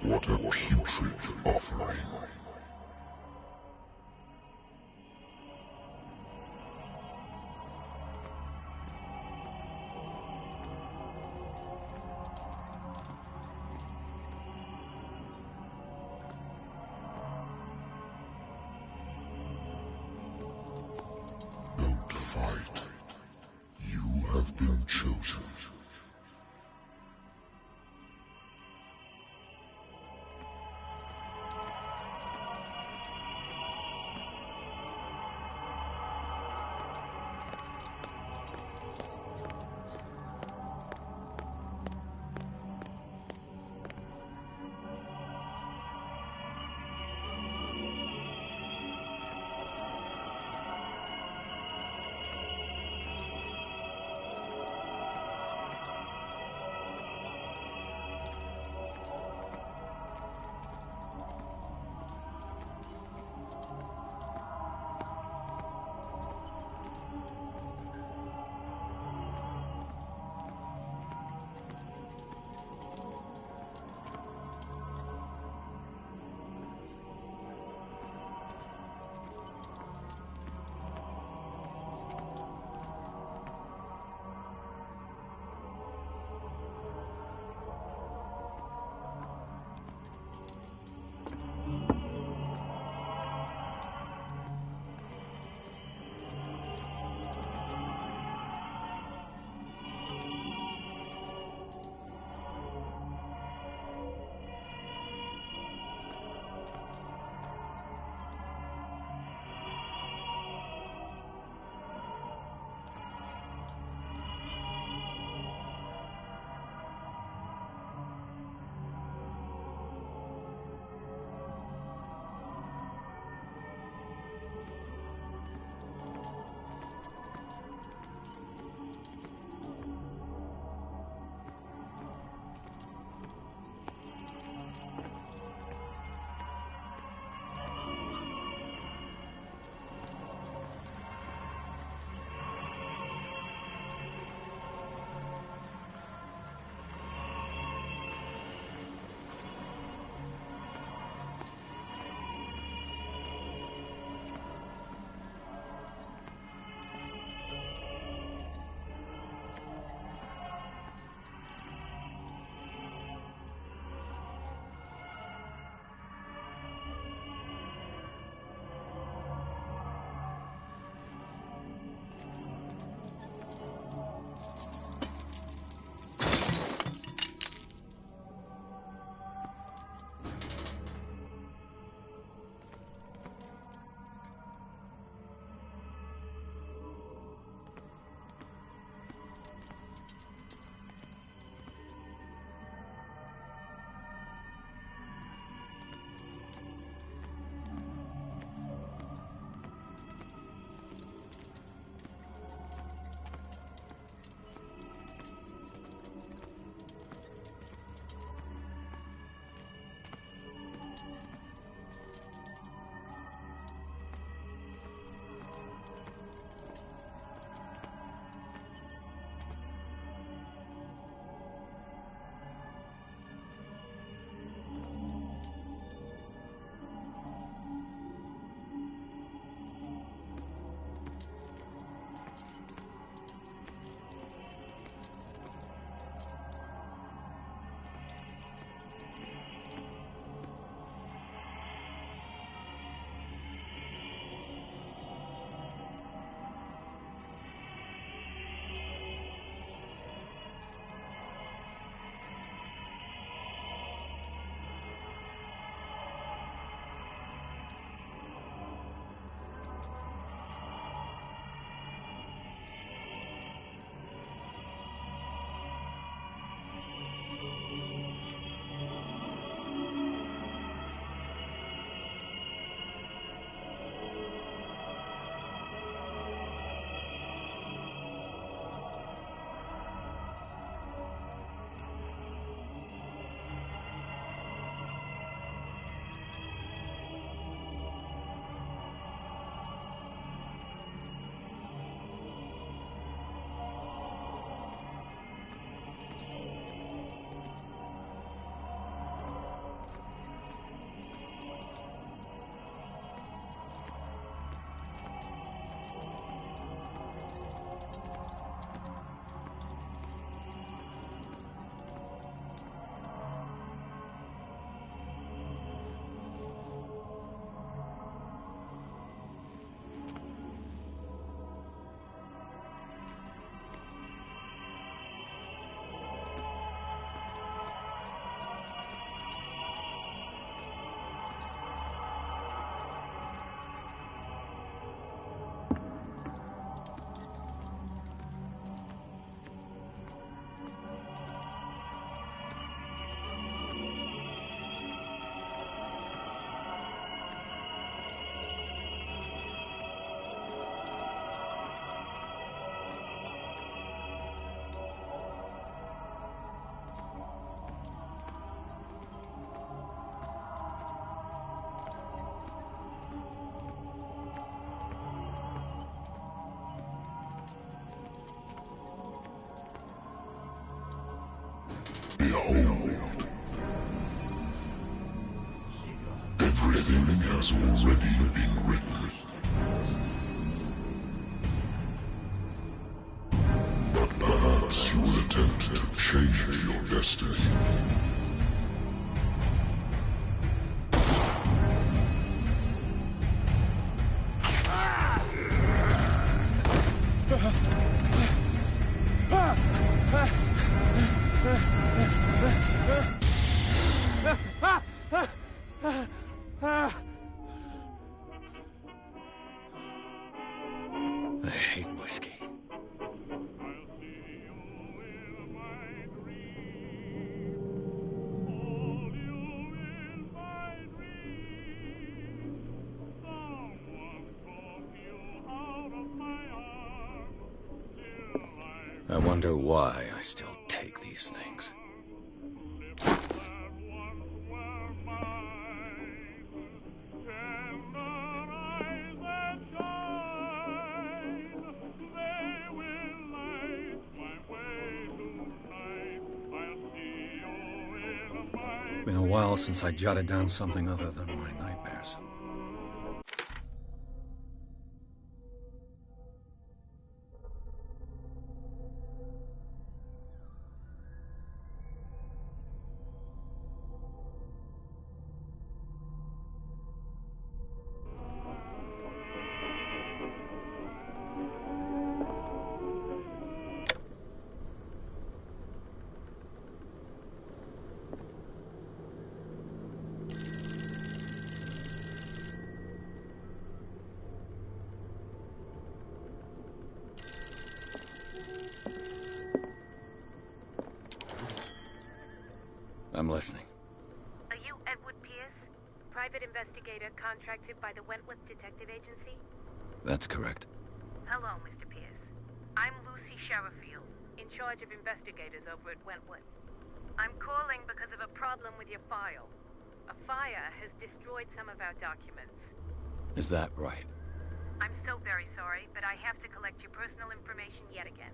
What a putrid offering. Don't fight. You have been chosen. Behold. Everything has already been written. But perhaps you will attempt to change your destiny. I hate whiskey. I wonder why I still take these things. Been a while since I jotted down something other than my nightmares. I'm listening. Are you Edward Pierce, private investigator contracted by the Wentworth Detective Agency? That's correct. Hello, Mr. Pierce. I'm Lucy Sherifield, in charge of investigators over at Wentworth. I'm calling because of a problem with your file. A fire has destroyed some of our documents. Is that right? I'm so very sorry, but I have to collect your personal information yet again.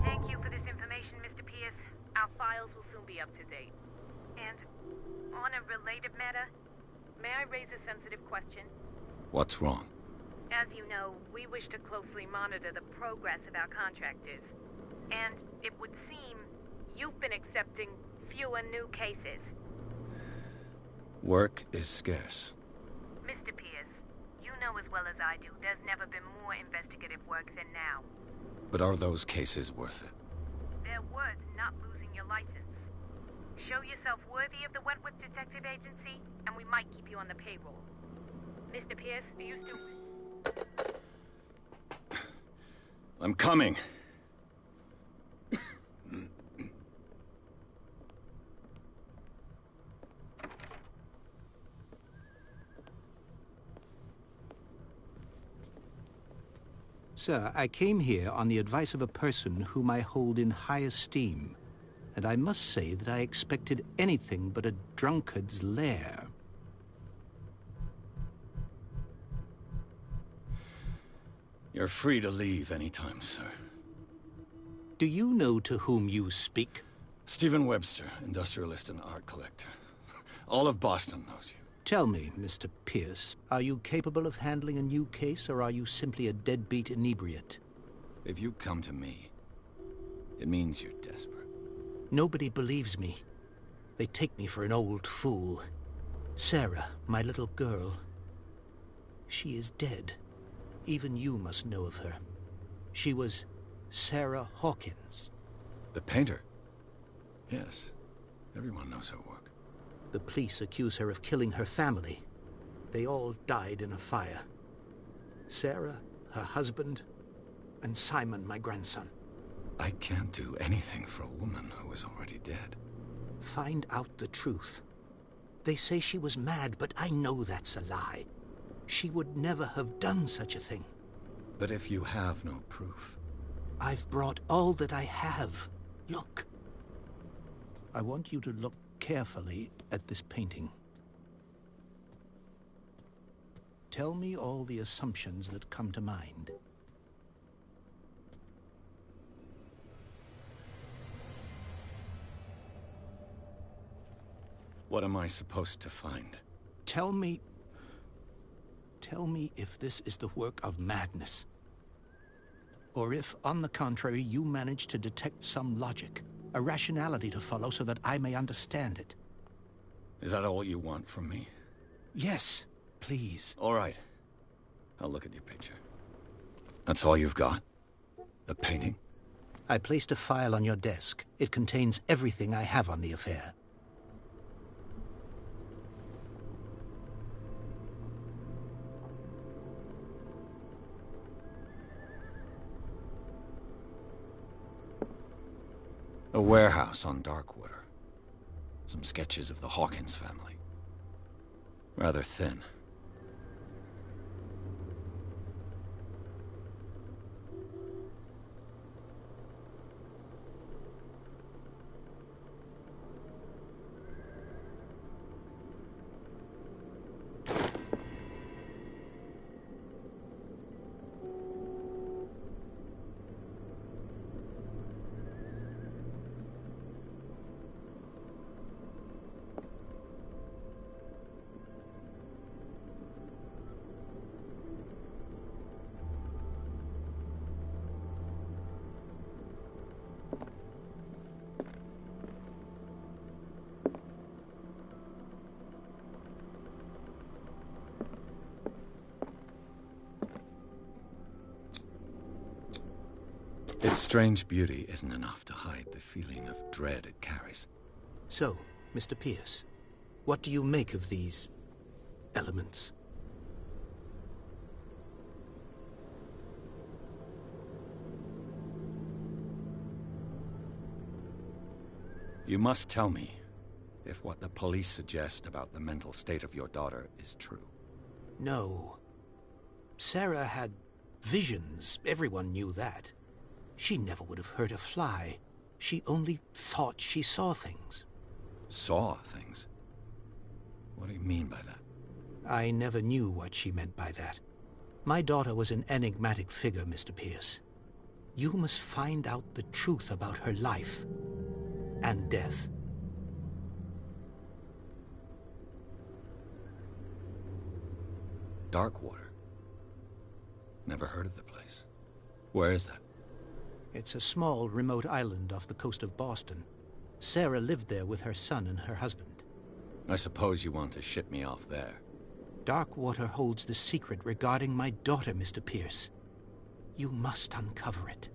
Thank you for this information, Mr. Pierce. Our files will soon be up to date. And on a related matter, may I raise a sensitive question? What's wrong? As you know, we wish to closely monitor the progress of our contractors. And it would seem you've been accepting fewer new cases. Work is scarce. Mr. Pierce, you know as well as I do, there's never been more investigative work than now. But are those cases worth it? They're worth not losing your license. Show yourself worthy of the Wentworth Detective Agency, and we might keep you on the payroll. Mr. Pierce, are you still... I'm coming. Sir, I came here on the advice of a person whom I hold in high esteem, and I must say that I expected anything but a drunkard's lair. You're free to leave anytime, sir. Do you know to whom you speak? Stephen Webster, industrialist and art collector. All of Boston knows you. Tell me, Mr. Pierce, are you capable of handling a new case, or are you simply a deadbeat inebriate? If you come to me, it means you're desperate. Nobody believes me. They take me for an old fool. Sarah, my little girl, she is dead. Even you must know of her. She was Sarah Hawkins. The painter? Yes. Everyone knows her work. The police accuse her of killing her family. They all died in a fire. Sarah, her husband, and Simon, my grandson. I can't do anything for a woman who is already dead. Find out the truth. They say she was mad, but I know that's a lie. She would never have done such a thing. But if you have no proof... I've brought all that I have. Look. I want you to look carefully at this painting. Tell me all the assumptions that come to mind. What am I supposed to find? Tell me if this is the work of madness. Or if, on the contrary, you manage to detect some logic, a rationality to follow so that I may understand it. Is that all you want from me? Yes, please. All right. I'll look at your picture. That's all you've got? The painting? I placed a file on your desk. It contains everything I have on the affair. A warehouse on Darkwater. Some sketches of the Hawkins family. Rather thin. Its strange beauty isn't enough to hide the feeling of dread it carries. So, Mr. Pierce, what do you make of these elements? You must tell me if what the police suggest about the mental state of your daughter is true. No. Sarah had visions. Everyone knew that. She never would have hurt a fly. She only thought she saw things. Saw things? What do you mean by that? I never knew what she meant by that. My daughter was an enigmatic figure, Mr. Pierce. You must find out the truth about her life and death. Darkwater? Never heard of the place. Where is that? It's a small, remote island off the coast of Boston. Sarah lived there with her son and her husband. I suppose you want to ship me off there. Darkwater holds the secret regarding my daughter, Mr. Pierce. You must uncover it.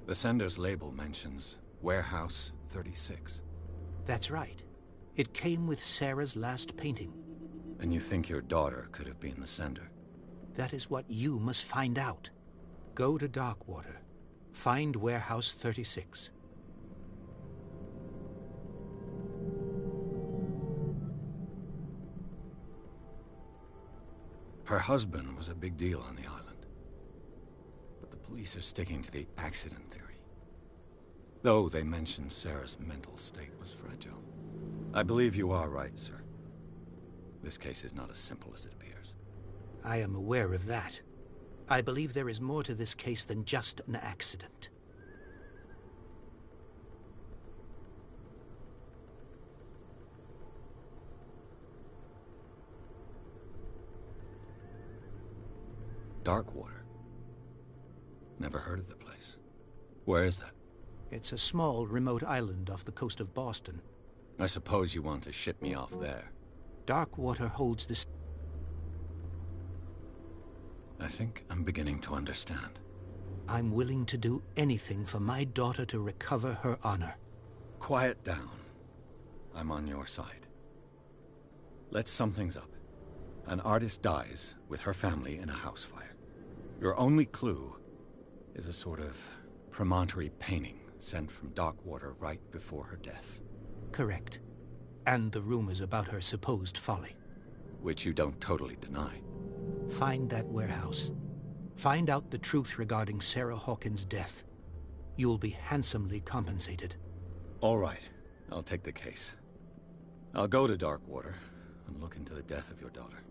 The sender's label mentions Warehouse 36. That's right. It came with Sarah's last painting. And you think your daughter could have been the sender? That is what you must find out. Go to Darkwater. Find Warehouse 36. Her husband was a big deal on the island. But the police are sticking to the accident theory. Though they mentioned Sarah's mental state was fragile. I believe you are right, sir. This case is not as simple as it appears. I am aware of that. I believe there is more to this case than just an accident. Darkwater. Never heard of the place. Where is that? It's a small, remote island off the coast of Boston. I suppose you want to ship me off there. Darkwater holds this... I think I'm beginning to understand. I'm willing to do anything for my daughter to recover her honor. Quiet down. I'm on your side. Let's sum things up. An artist dies with her family in a house fire. Your only clue is a sort of promontory painting sent from Darkwater right before her death. Correct. And the rumors about her supposed folly. Which you don't totally deny. Find that warehouse. Find out the truth regarding Sarah Hawkins' death. You'll be handsomely compensated. All right. I'll take the case. I'll go to Darkwater and look into the death of your daughter.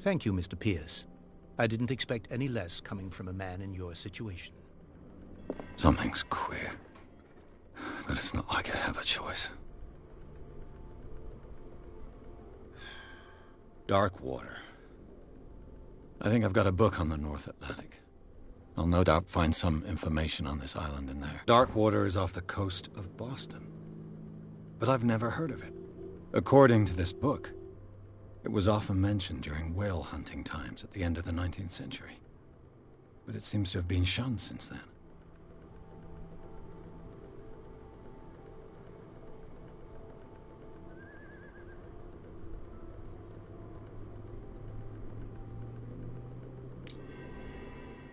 Thank you, Mr. Pierce. I didn't expect any less coming from a man in your situation. Something's queer. But it's not like I have a choice. Darkwater. I think I've got a book on the North Atlantic. I'll no doubt find some information on this island in there. Darkwater is off the coast of Boston. But I've never heard of it. According to this book, it was often mentioned during whale hunting times at the end of the 19th century. But it seems to have been shunned since then.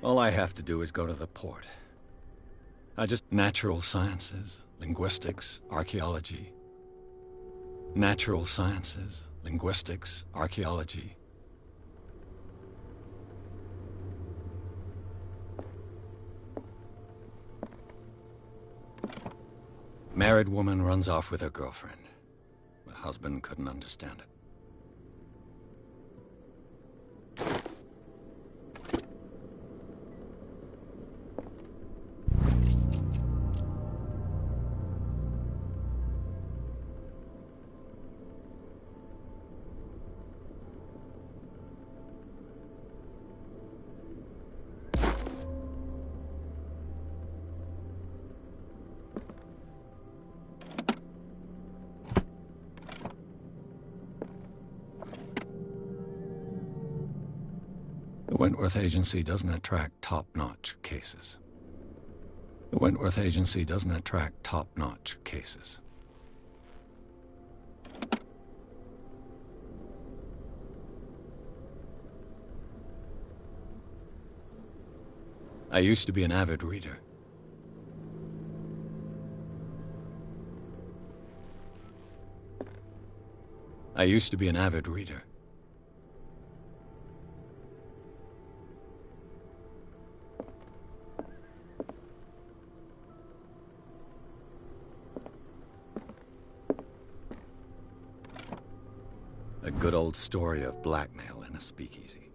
All I have to do is go to the port. Natural sciences, linguistics, archaeology. Natural sciences, linguistics, archaeology. Married woman runs off with her girlfriend. The husband couldn't understand it. The Wentworth Agency doesn't attract top-notch cases. The Wentworth Agency doesn't attract top-notch cases. I used to be an avid reader. I used to be an avid reader. A good old story of blackmail in a speakeasy.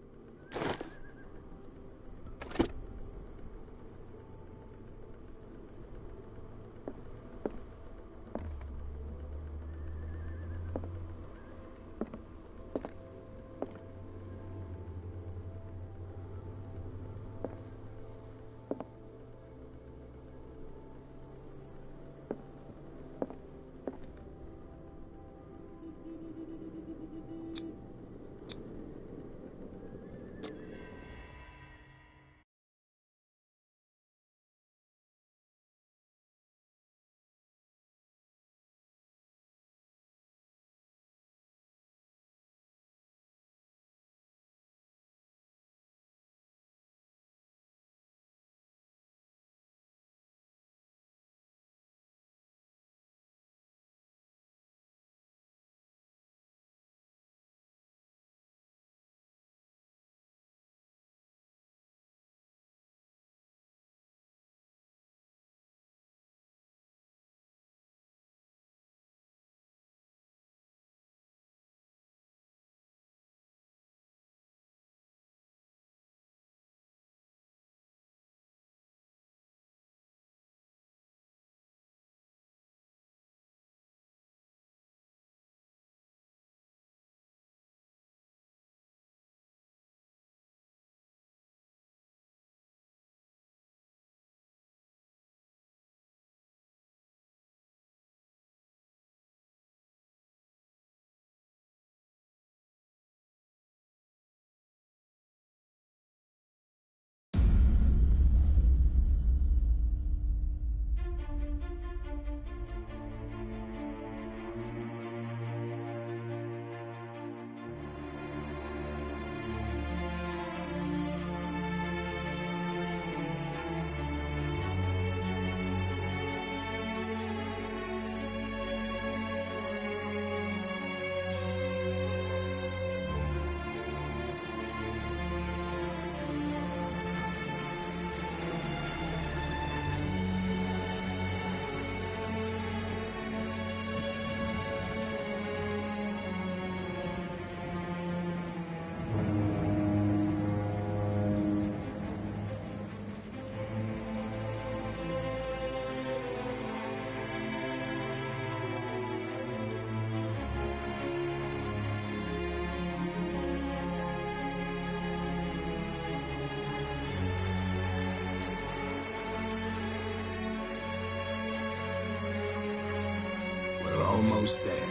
almost there.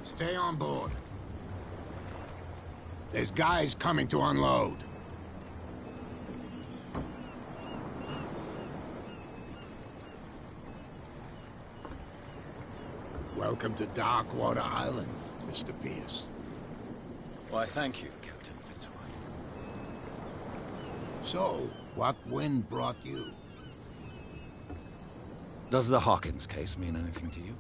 Stay on board. There's guys coming to unload. Welcome to Darkwater Island, Mr. Pierce. Why, thank you, Captain Fitzroy. So, what wind brought you? Does the Hawkins case mean anything to you?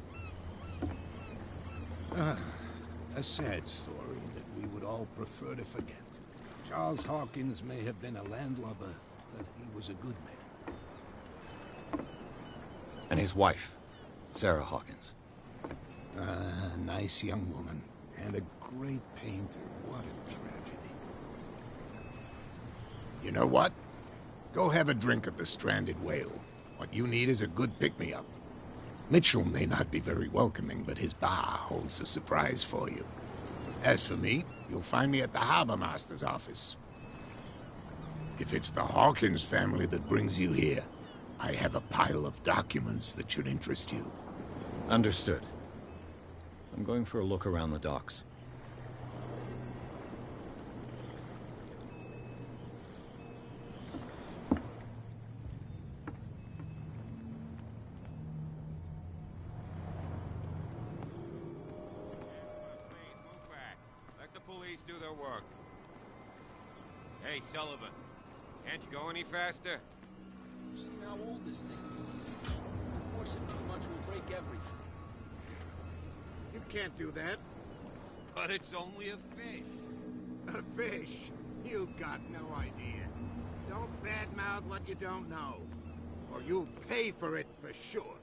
A sad story that we would all prefer to forget. Charles Hawkins may have been a landlubber, but he was a good man. And his wife, Sarah Hawkins. A nice young woman, and a great painter. What a tragedy. You know what? Go have a drink at the Stranded Whale. What you need is a good pick-me-up. Mitchell may not be very welcoming, but his bar holds a surprise for you. As for me, you'll find me at the Harbor Master's office. If it's the Hawkins family that brings you here, I have a pile of documents that should interest you. Understood. I'm going for a look around the docks. Police do their work. Hey, Sullivan. Can't you go any faster? You see how old this thing is? If we force it too much, we'll break everything. You can't do that. But it's only a fish. A fish? You've got no idea. Don't badmouth what you don't know, or you'll pay for it for sure.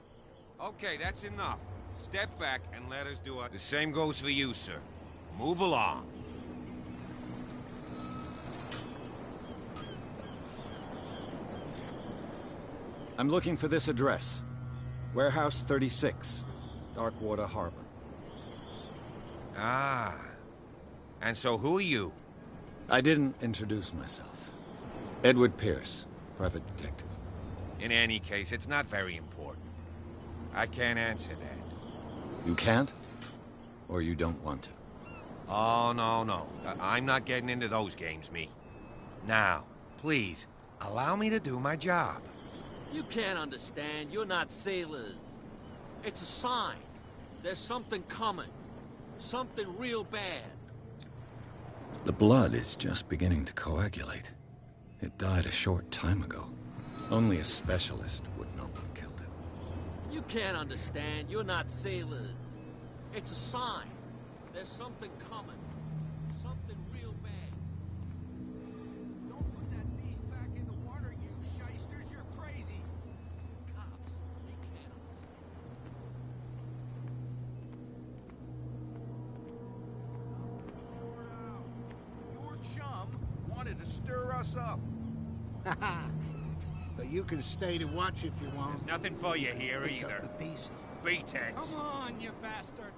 Okay, that's enough. Step back and let us do it. The same goes for you, sir. Move along. I'm looking for this address. Warehouse 36, Darkwater Harbor. Ah. And so who are you? I didn't introduce myself. Edward Pierce, private detective. In any case, it's not very important. I can't answer that. You can't? Or you don't want to? Oh, no. I'm not getting into those games, me. Now, please, allow me to do my job. You can't understand. You're not sailors. It's a sign. There's something coming. Something real bad. The blood is just beginning to coagulate. It died a short time ago. Only a specialist would know what killed it. You can't understand. You're not sailors. It's a sign. There's something coming. Something real bad. Don't put that beast back in the water, you shysters. You're crazy. Cops, they can't understand. Sort out. Your chum wanted to stir us up. But you can stay to watch if you want. Nothing for you here Pick up either. the pieces. Beat it. Come on, you bastard.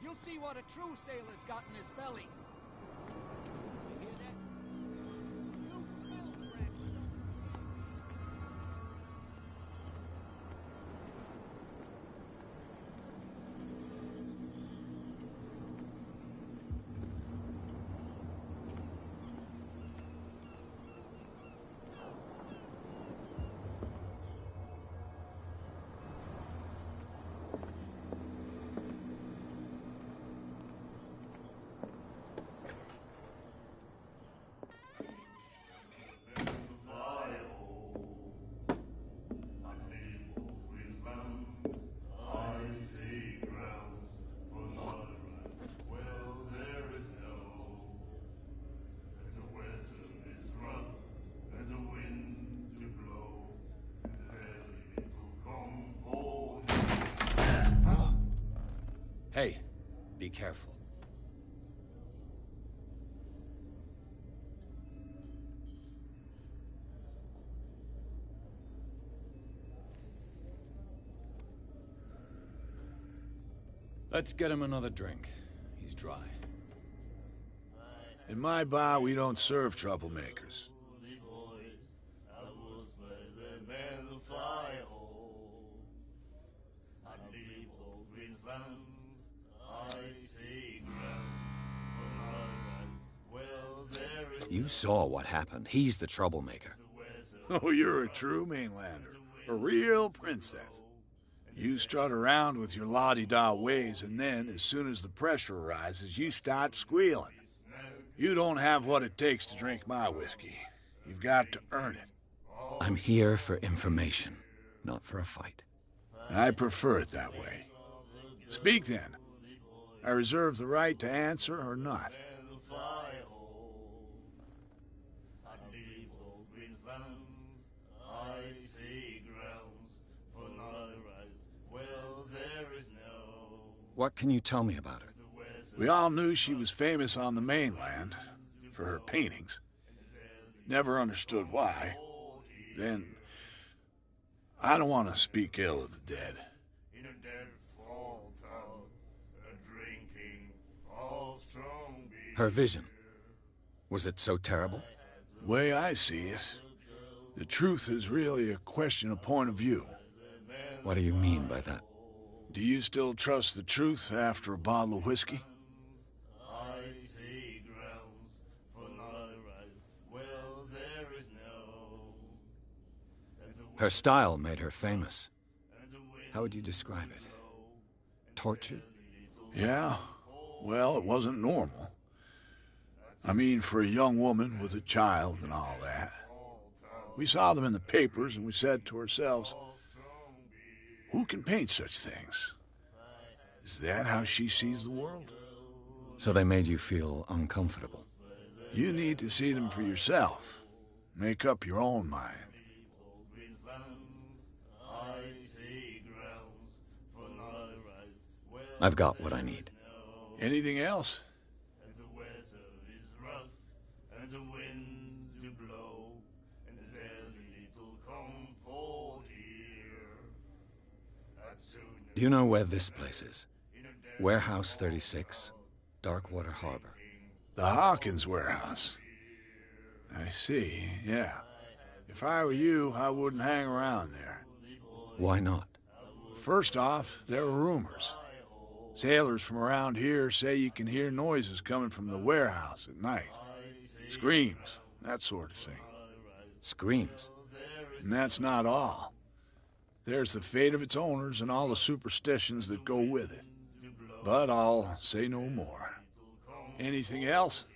You'll see what a true sailor's got in his belly. You hear that? You filth rats don't be careful. Let's get him another drink. He's dry. In my bar, we don't serve troublemakers. You saw what happened. He's the troublemaker. Oh, you're a true mainlander. A real princess. You strut around with your la-di-da ways, and then, as soon as the pressure arises, you start squealing. You don't have what it takes to drink my whiskey. You've got to earn it. I'm here for information, not for a fight. I prefer it that way. Speak then. I reserve the right to answer or not. What can you tell me about her? We all knew she was famous on the mainland for her paintings. Never understood why. Then, I don't want to speak ill of the dead. Her vision. Was it so terrible? The way I see it, the truth is really a question of point of view. What do you mean by that? Do you still trust the truth after a bottle of whiskey? Her style made her famous. How would you describe it? Tortured? Yeah. Well, it wasn't normal. I mean, for a young woman with a child and all that. We saw them in the papers and we said to ourselves, who can paint such things? Is that how she sees the world? So they made you feel uncomfortable? You need to see them for yourself. Make up your own mind. I've got what I need. Anything else? Do you know where this place is? Warehouse 36, Darkwater Harbor. The Hawkins warehouse. I see, yeah. If I were you, I wouldn't hang around there. Why not? First off, there are rumors. Sailors from around here say you can hear noises coming from the warehouse at night. Screams, that sort of thing. Screams? And that's not all. There's the fate of its owners and all the superstitions that go with it. But I'll say no more. Anything else?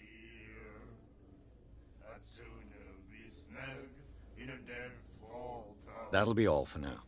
That'll be all for now.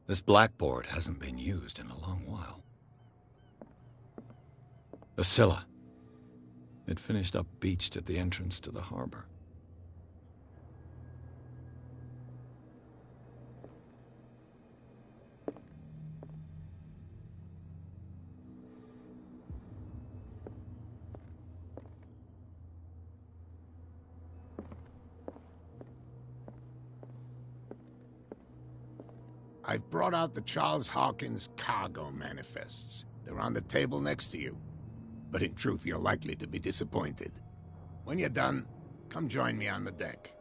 This blackboard hasn't been used in a long while. The Scylla. It finished up beached at the entrance to the harbor. I've brought out the Charles Hawkins cargo manifests. They're on the table next to you. But in truth, you're likely to be disappointed. When you're done, come join me on the deck.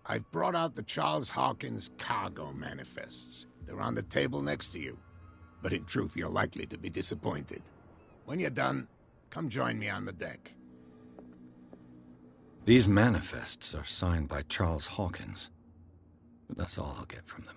I've brought out the Charles Hawkins cargo manifests. They're on the table next to you. But in truth, you're likely to be disappointed. When you're done, Come join me on the deck. These manifests are signed by Charles Hawkins, but that's all I'll get from them.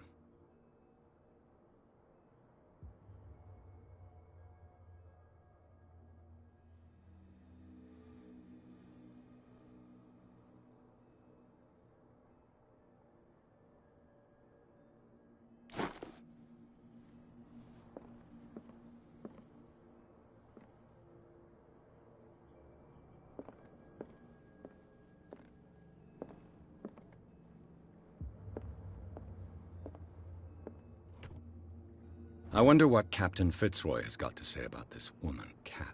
I wonder what Captain Fitzroy has got to say about this woman, Cat.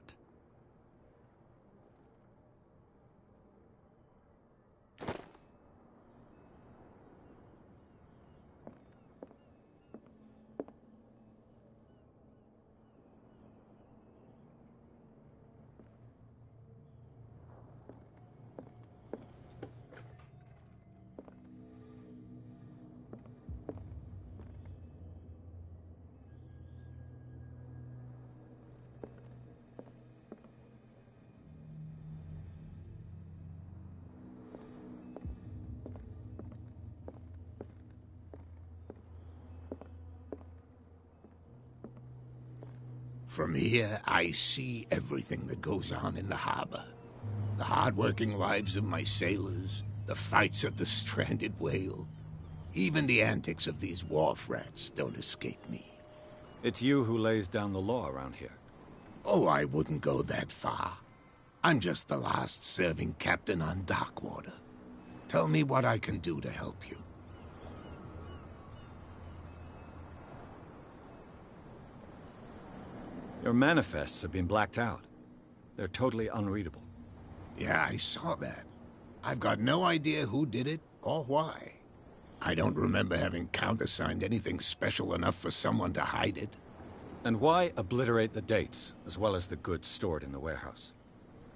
From here, I see everything that goes on in the harbor. The hard-working lives of my sailors, the fights of the stranded whale. Even the antics of these wharf rats don't escape me. It's you who lays down the law around here. Oh, I wouldn't go that far. I'm just the last serving captain on Darkwater. Tell me what I can do to help you. Your manifests have been blacked out. They're totally unreadable. Yeah, I saw that. I've got no idea who did it or why. I don't remember having countersigned anything special enough for someone to hide it. And why obliterate the dates, as well as the goods stored in the warehouse?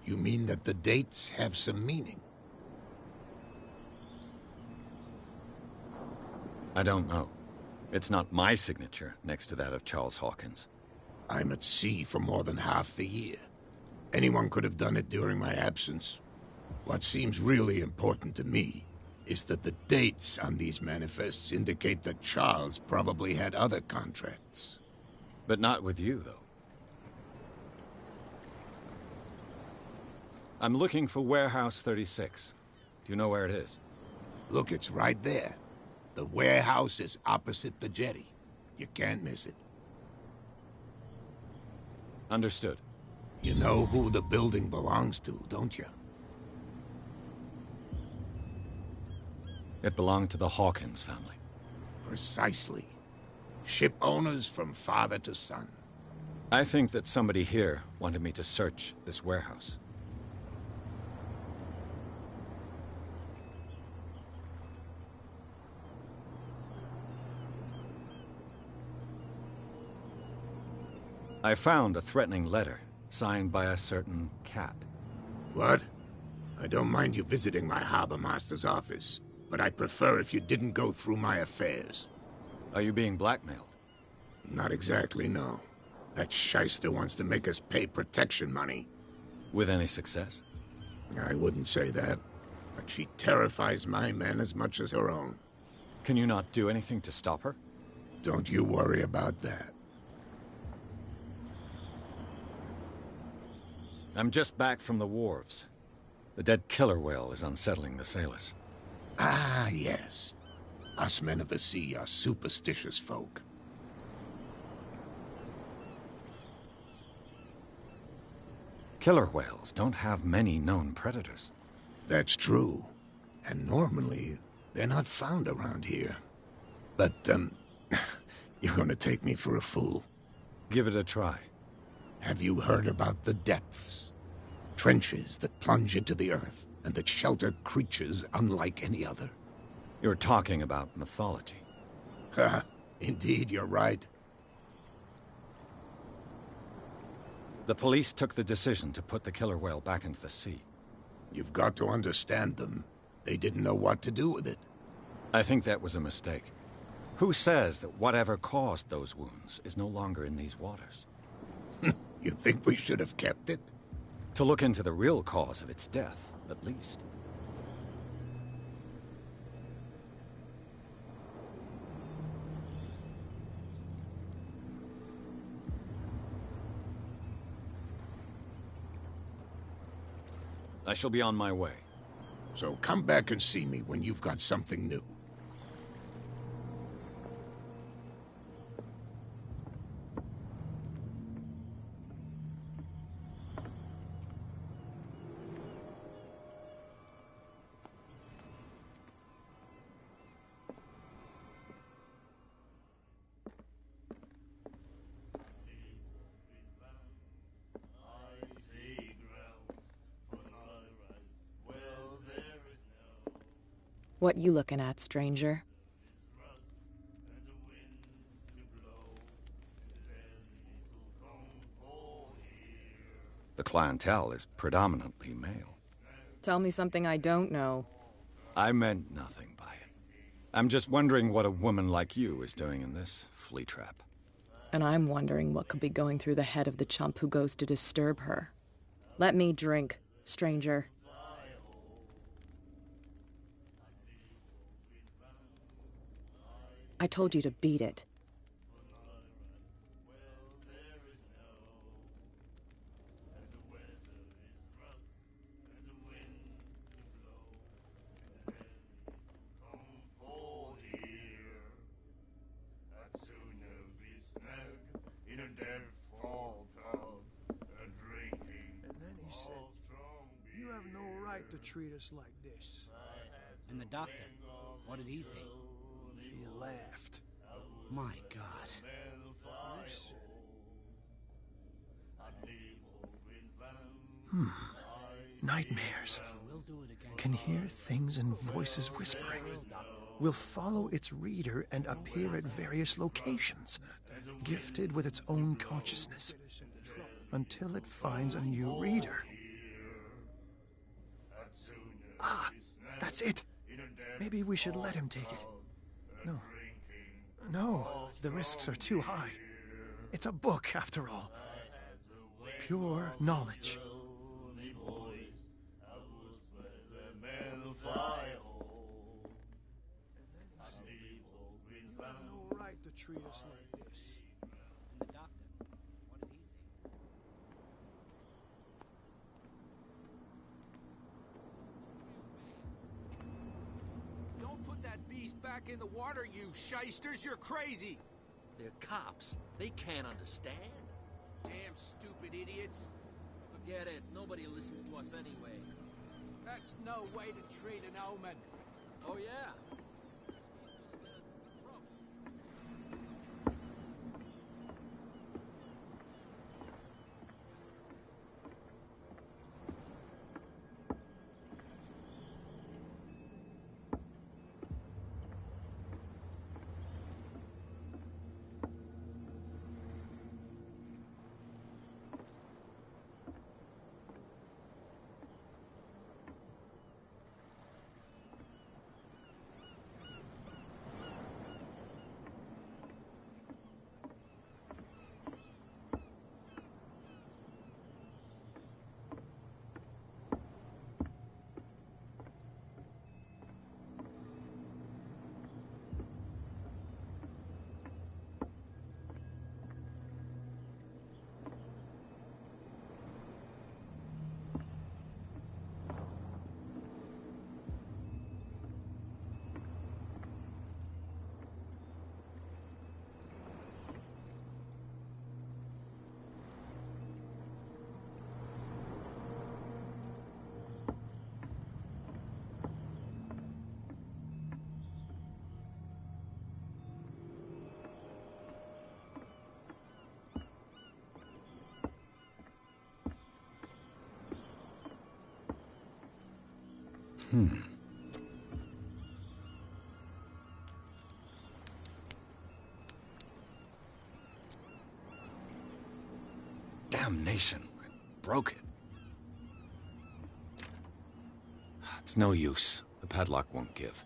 You mean that the dates have some meaning? I don't know. It's not my signature next to that of Charles Hawkins. I'm at sea for more than half the year. Anyone could have done it during my absence. What seems really important to me is that the dates on these manifests indicate that Charles probably had other contracts. But not with you, though. I'm looking for Warehouse 36. Do you know where it is? Look, it's right there. The warehouse is opposite the jetty. You can't miss it. Understood. You know who the building belongs to, don't you? It belonged to the Hawkins family. Precisely. Ship owners from father to son. I think that somebody here wanted me to search this warehouse. I found a threatening letter, signed by a certain Cat. What? I don't mind you visiting my harbor master's office, but I'd prefer if you didn't go through my affairs. Are you being blackmailed? Not exactly, no. That shyster wants to make us pay protection money. With any success? I wouldn't say that, but she terrifies my men as much as her own. Can you not do anything to stop her? Don't you worry about that. I'm just back from the wharves. The dead killer whale is unsettling the sailors. Ah, yes. Us men of the sea are superstitious folk. Killer whales don't have many known predators. That's true. And normally, they're not found around here. But, you're gonna take me for a fool. Give it a try. Have you heard about the depths? Trenches that plunge into the earth, and that shelter creatures unlike any other. You're talking about mythology. Ha! Indeed, you're right. The police took the decision to put the killer whale back into the sea. You've got to understand them. They didn't know what to do with it. I think that was a mistake. Who says that whatever caused those wounds is no longer in these waters? You think we should have kept it? To look into the real cause of its death, at least. I shall be on my way. So come back and see me when you've got something new. What you looking at, stranger? The clientele is predominantly male. Tell me something I don't know. I meant nothing by it. I'm just wondering what a woman like you is doing in this flea trap. And I'm wondering what could be going through the head of the chump who goes to disturb her. Let me drink, stranger. I told you to beat it. And then he said, "You have no right to treat us like this." And the doctor, what did he say? He laughed. My God. You said it. Nightmares. We'll do it again. Can hear things and voices whispering. Will follow its reader and appear at various locations, gifted with its own consciousness, until it finds a new reader. Ah, that's it. Maybe we should let him take it. No, the risks are too high. It's a book, after all. Pure knowledge. you have no right to treat us like this. And the doctor, what did he say? Don't put that beast back in the water, you shysters! You're crazy! They're cops. They can't understand. Damn stupid idiots! Forget it. Nobody listens to us anyway. That's no way to treat an omen! Oh, yeah? Damnation. I broke it. It's no use. The padlock won't give.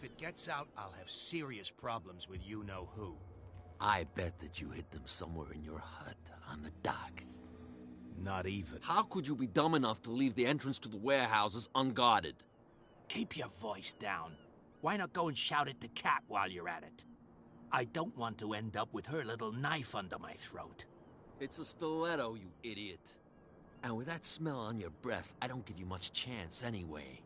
it gets out, I'll have serious problems with you-know-who. I bet that you hid them somewhere in your hut on the docks. Not even. How could you be dumb enough to leave the entrance to the warehouses unguarded? Keep your voice down. Why not go and shout at the cat while you're at it? I don't want to end up with her little knife under my throat. It's a stiletto, you idiot. And with that smell on your breath, I don't give you much chance anyway.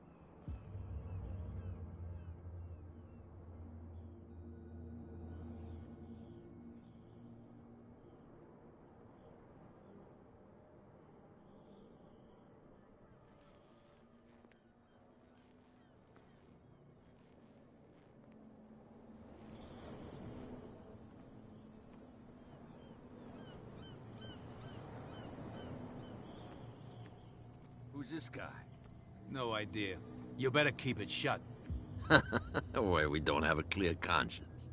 Who's this guy? No idea. You better keep it shut. Where we don't have a clear conscience.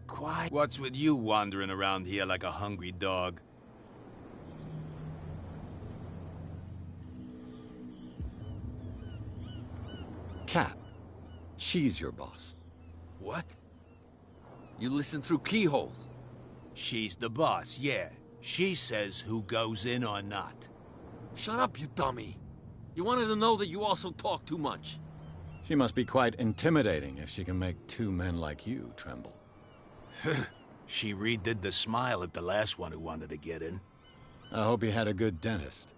Quiet. What's with you wandering around here like a hungry dog? Cat. She's your boss. What? You listen through keyholes? She's the boss, yeah. She says who goes in or not. Shut up, you dummy. You wanted to know that you also talk too much. She must be quite intimidating if she can make two men like you tremble. She redid the smile at the last one who wanted to get in. I hope he had a good dentist.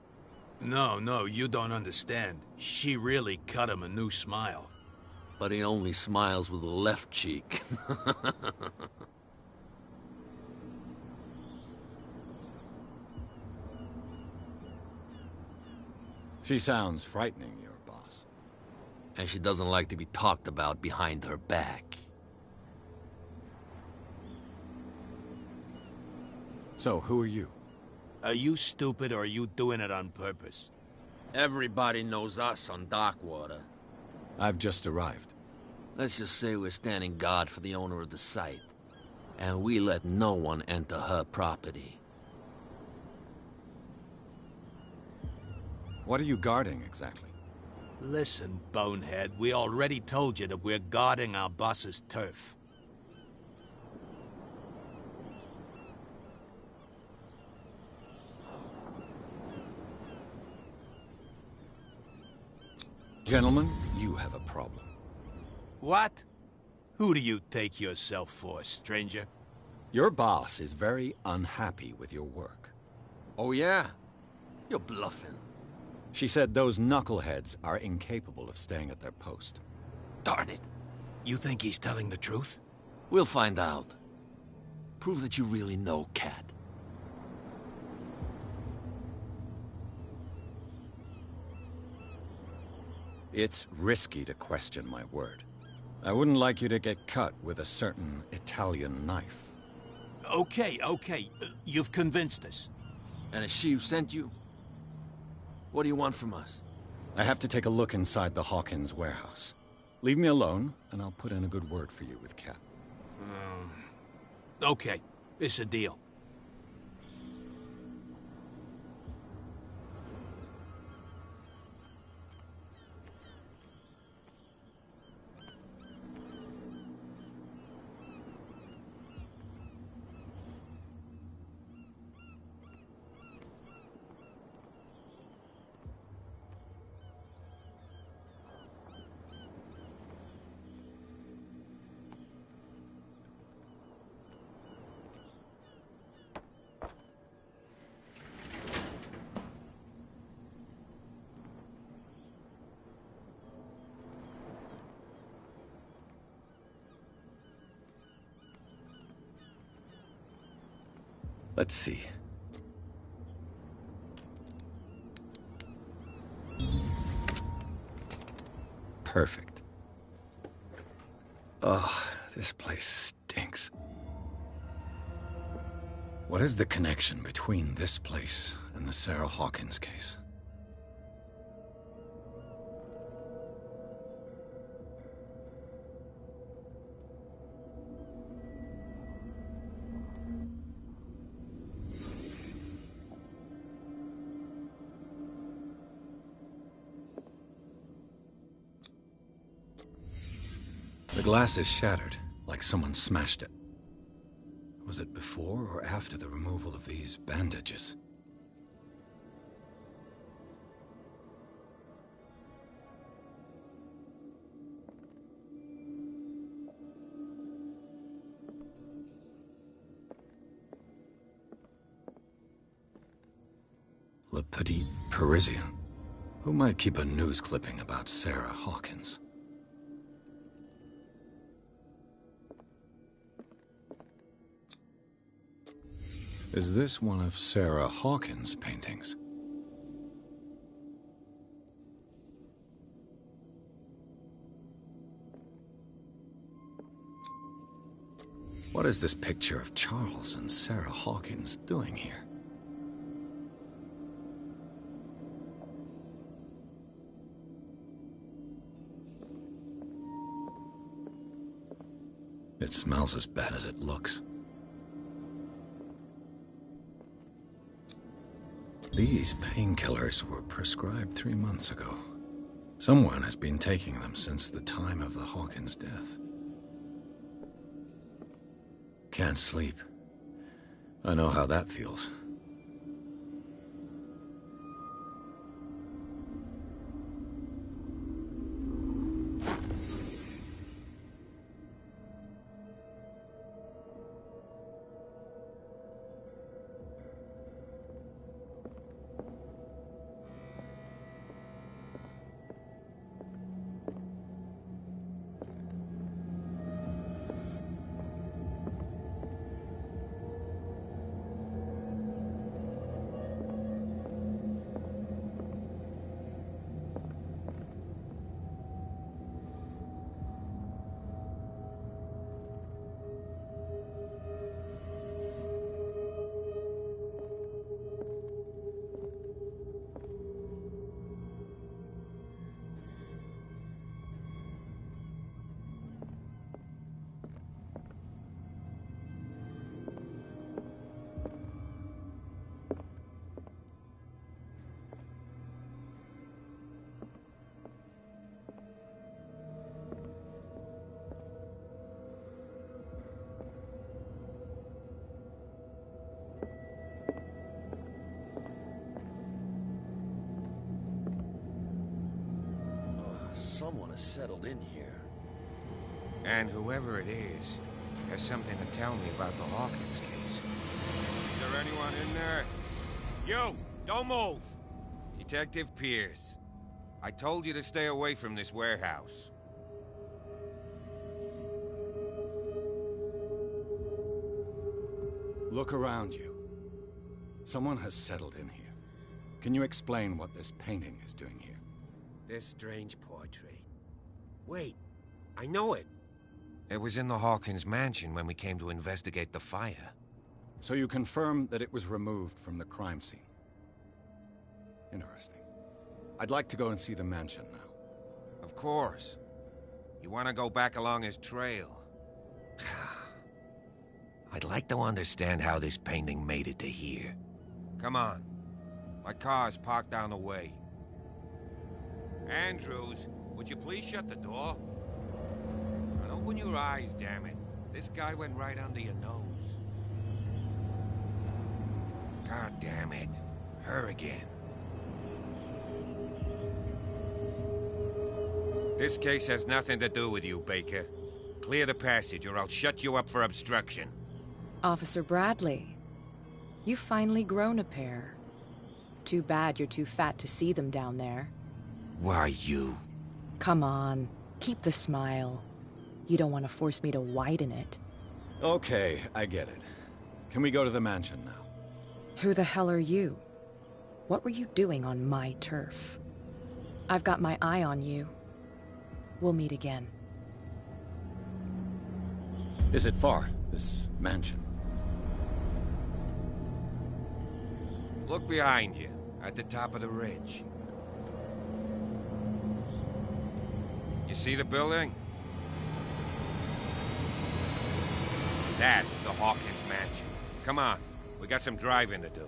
No, you don't understand. She really cut him a new smile. But he only smiles with the left cheek. She sounds frightening, your boss. And she doesn't like to be talked about behind her back. So, who are you? Are you stupid or are you doing it on purpose? Everybody knows us on Darkwater. I've just arrived. Let's just say we're standing guard for the owner of the site. And we let no one enter her property. What are you guarding, exactly? Listen, bonehead, we already told you that we're guarding our boss's turf. Gentlemen, you have a problem. What? Who do you take yourself for, stranger? Your boss is very unhappy with your work. Oh yeah? You're bluffing. She said those knuckleheads are incapable of staying at their post. Darn it. You think he's telling the truth? We'll find out. Prove that you really know Cat. It's risky to question my word. I wouldn't like you to get cut with a certain Italian knife. Okay. You've convinced us. And it's she who sent you? What do you want from us? I have to take a look inside the Hawkins warehouse. Leave me alone, and I'll put in a good word for you with Cat. Okay, it's a deal. Let's see. Perfect. Oh, this place stinks. What is the connection between this place and the Sarah Hawkins case? The glass is shattered, like someone smashed it. Was it before or after the removal of these bandages? Le Petit Parisien. Who might keep a news clipping about Sarah Hawkins? Is this one of Sarah Hawkins' paintings? What is this picture of Charles and Sarah Hawkins doing here? It smells as bad as it looks. These painkillers were prescribed 3 months ago. Someone has been taking them since the time of the Hawkins' death. Can't sleep. I know how that feels. Someone has settled in here. And whoever it is has something to tell me about the Hawkins case. Is there anyone in there? You! Don't move! Detective Pierce. I told you to stay away from this warehouse. Look around you. Someone has settled in here. Can you explain what this painting is doing here? This strange portrait. Wait, I know it. It was in the Hawkins mansion when we came to investigate the fire. So you confirm that it was removed from the crime scene. Interesting. I'd like to go and see the mansion now. Of course. You want to go back along his trail? I'd like to understand how this painting made it to here. Come on. My car's parked down the way. Andrews, would you please shut the door? And open your eyes, damn it. This guy went right under your nose. God damn it. Her again. This case has nothing to do with you, Baker. Clear the passage or I'll shut you up for obstruction. Officer Bradley, you've finally grown a pair. Too bad you're too fat to see them down there. Why, you... Come on, keep the smile. You don't want to force me to widen it. Okay, I get it. Can we go to the mansion now? Who the hell are you? What were you doing on my turf? I've got my eye on you. We'll meet again. Is it far, this mansion? Look behind you, at the top of the ridge. You see the building? That's the Hawkins mansion. Come on, we got some driving to do.